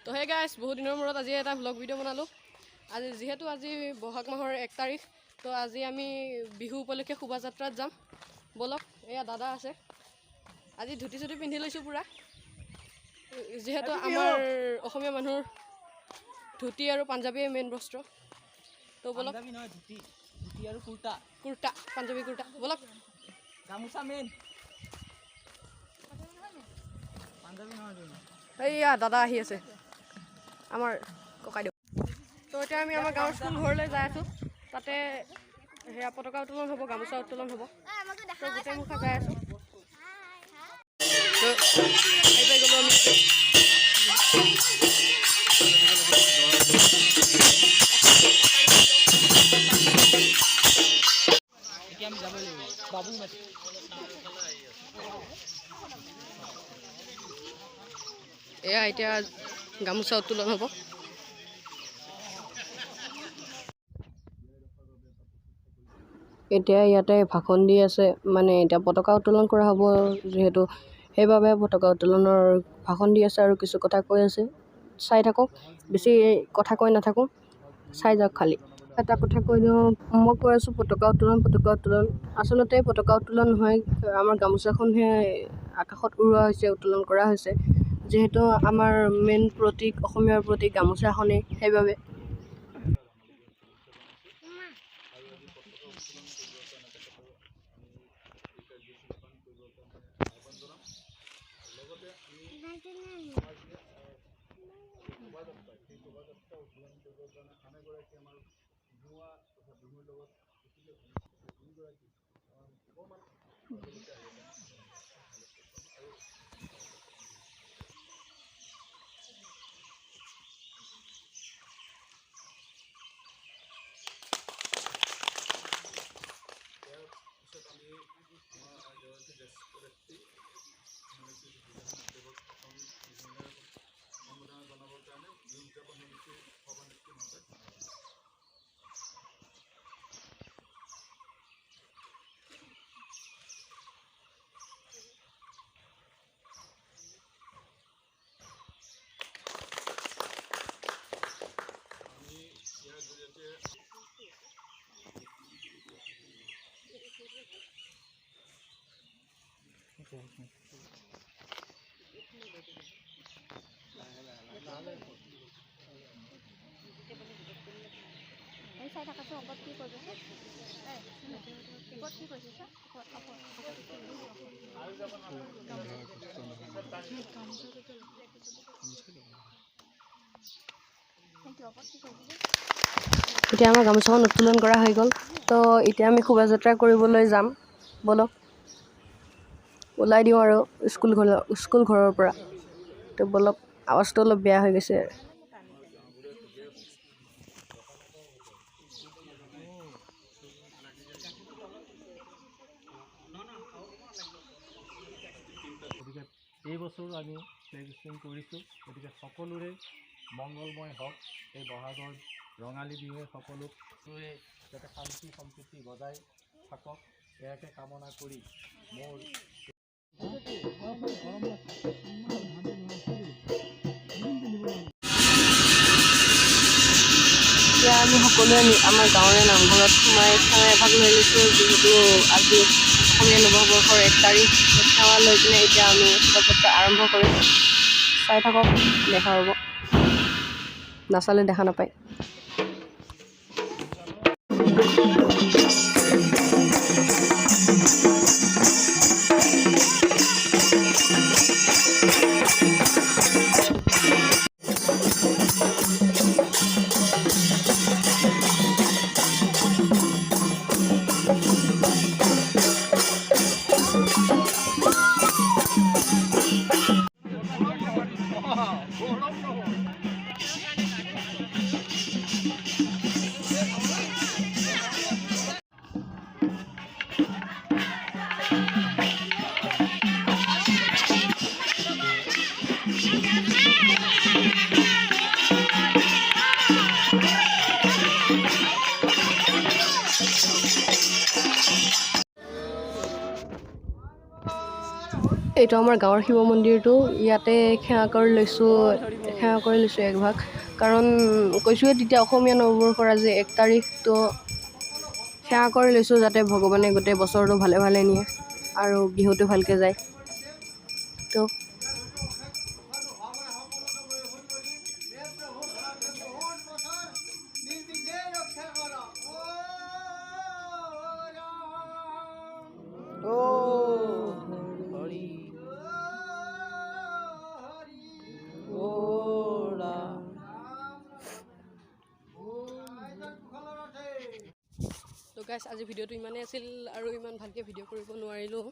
তো হে গাইছ বহুত দিনৰ মূৰত আজি এটা ভ্লগ ভিডিঅ' বনালোঁ। আজি যিহেতু আজি বহাগ মাহৰ 1 তাৰিখ, তো আজি আমি বিহু উপলক্ষে শোভাযাত্ৰাত যাম। বলক, এয়া দাদা আছে। আজি ধুতি চুটি পিন্ধি লৈছোঁ পূৰা, যিহেতু আমাৰ অসমীয়া মানুহৰ ধুতি আৰু পাঞ্জাৱীয়ে মেইন বস্ত্ৰ। তো বলক, ধুতি আৰু কুৰ্তা, পাঞ্জাৱী কুৰ্তা। বলক, গামোচা মেইন, এইয়া দাদা আহি আছে আমাৰ ককাইদেউ। তো এতিয়া আমি আমাৰ গাঁৱৰ স্কুল ঘৰলৈ যাই আছোঁ। তাতে সেয়া পতাকা উত্তোলন হ'ব, গামোচা উত্তোলন হ'ব। তো গোটেই মুখা যাই আছোঁ। গ'লোঁ আমি। এয়া এতিয়া গামোচা উত্তোলন হ'ব। এতিয়া ইয়াতে ভাষণ দি আছে, মানে এতিয়া পতাকা উত্তোলন কৰা হ'ব যিহেতু, সেইবাবে পতাকা উত্তোলনৰ ভাষণ দি আছে আৰু কিছু কথা কৈ আছে। চাই থাকক, বেছি কথা কৈ নাথাকোঁ, চাই যাওক খালি। এটা কথা কৈ দিওঁ, মই কৈ আছোঁ পতাকা উত্তোলন। আচলতে পতাকা উত্তোলন নহয়, আমাৰ গামোচাখনহে আকাশত উৰুৱা হৈছে, উত্তোলন কৰা হৈছে। যিহেতু আমাৰ মেইন প্ৰতীক, অসমীয়াৰ প্ৰতীক গামোচাখনেই, সেইবাবে। এতিয়া আমাৰ গামোচাখন উত্তোলন কৰা হৈ গ'ল। তো এতিয়া আমি শোভাযাত্ৰা কৰিবলৈ যাম। বলক, ওলাই দিওঁ আৰু স্কুল ঘৰৰ পৰা। তো বলক, আৱাজটো অলপ বেয়া হৈ গৈছে। গতিকে এই বছৰো আমি ফ্লেগ হোষ্টিং কৰিছোঁ। গতিকে সকলোৰে মংগলময় হওক এই বহাগৰ ৰঙালী বিহুৱে, সকলোৰে যাতে শান্তি সম্প্ৰীতি বজাই থাকক, ইয়াকে কামনা কৰি মোৰ এতিয়া আমি সকলোৱে আমাৰ গাঁৱৰে নামঘৰত সোমাই সেৱা এভাগ লৈ লৈছোঁ। যিহেতু আজি অসমীয়া নৱবৰ্ষৰ 1 তাৰিখ, সেৱা লৈ কিনে এতিয়া আমি শোভাযাত্ৰা আৰম্ভ কৰিম। চাই থাকক, দেখা হ'ব, নাচালে দেখা নাপায়। এইটো আমাৰ গাঁৱৰ শিৱ মন্দিৰটো ইয়াতে সেৱা কৰি লৈছোঁ এক ভাগ কাৰণ কৈছোঁৱে তেতিয়া অসমীয়া নৱবৰ্ষৰ আজি 1 তাৰিখটো সেৱা কৰি লৈছোঁ যাতে ভগৱানে গোটেই বছৰটো ভালে ভালে নিয়ে আৰু বিহুটো ভালকৈ যায় তো তো গাইছ আজি ভিডিঅ'টো ইমানেই আছিল আৰু ইমান ভালকৈ ভিডিঅ' কৰিব নোৱাৰিলোঁ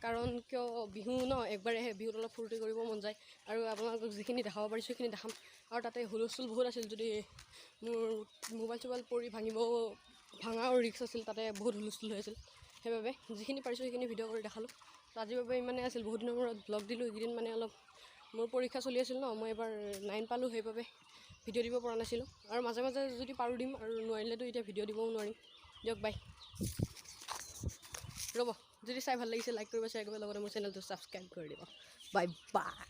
কাৰণ কিয় বিহু ন একবাৰেহে বিহুত অলপ ফূৰ্তি কৰিব মন যায় আৰু আপোনালোকক যিখিনি দেখাব পাৰিছোঁ সেইখিনি দেখাম আৰু তাতে হুলস্থুল বহুত আছিল যদি মোৰ মোবাইল চোবাইল পৰি ভাঙাও ৰিক্স আছিল তাতে বহুত হুলস্থুল হৈ আছিল সেইবাবে যিখিনি পাৰিছোঁ সেইখিনি ভিডিঅ' কৰি দেখালোঁ তো আজিৰ বাবে ইমানেই আছিল বহুত দিনৰ মূৰত ব্লগ দিলোঁ এইকেইদিন মানে অলপ মোৰ পৰীক্ষা চলি আছিল ন মই এবাৰ 9 পালোঁ সেইবাবে ভিডিঅ' দিব পৰা নাছিলোঁ আৰু মাজে মাজে যদি পাৰোঁ দিম আৰু নোৱাৰিলেতো এতিয়া ভিডিঅ' দিবও নোৱাৰিম দিয়ক বাই ৰ'ব যদি চাই ভাল লাগিছে লাইক কৰিব শ্বেয়াৰ কৰিব লগতে মোৰ চেনেলটো ছাবস্ক্ৰাইব কৰি দিব বাই বাই